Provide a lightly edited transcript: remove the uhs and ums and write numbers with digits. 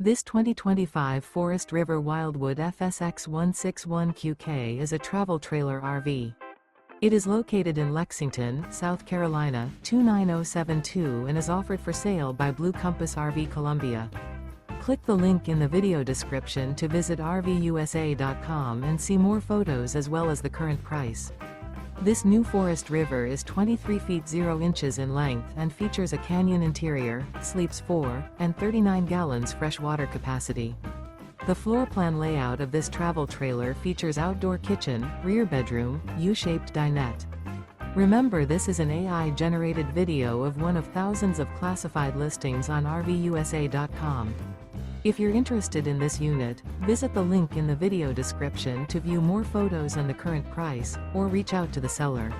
This 2025 Forest River Wildwood FSX 161QK is a travel trailer RV. It is located in Lexington, South Carolina, 29072 and is offered for sale by Blue Compass RV Columbia. Click the link in the video description to visit RVUSA.com and see more photos as well as the current price. This new Forest River is 23 feet 0 inches in length and features a canyon interior, sleeps 4, and 39 gallons fresh water capacity. The floor plan layout of this travel trailer features outdoor kitchen, rear bedroom, U-shaped dinette. Remember, this is an AI-generated video of one of thousands of classified listings on RVUSA.com. If you're interested in this unit, visit the link in the video description to view more photos and the current price, or reach out to the seller.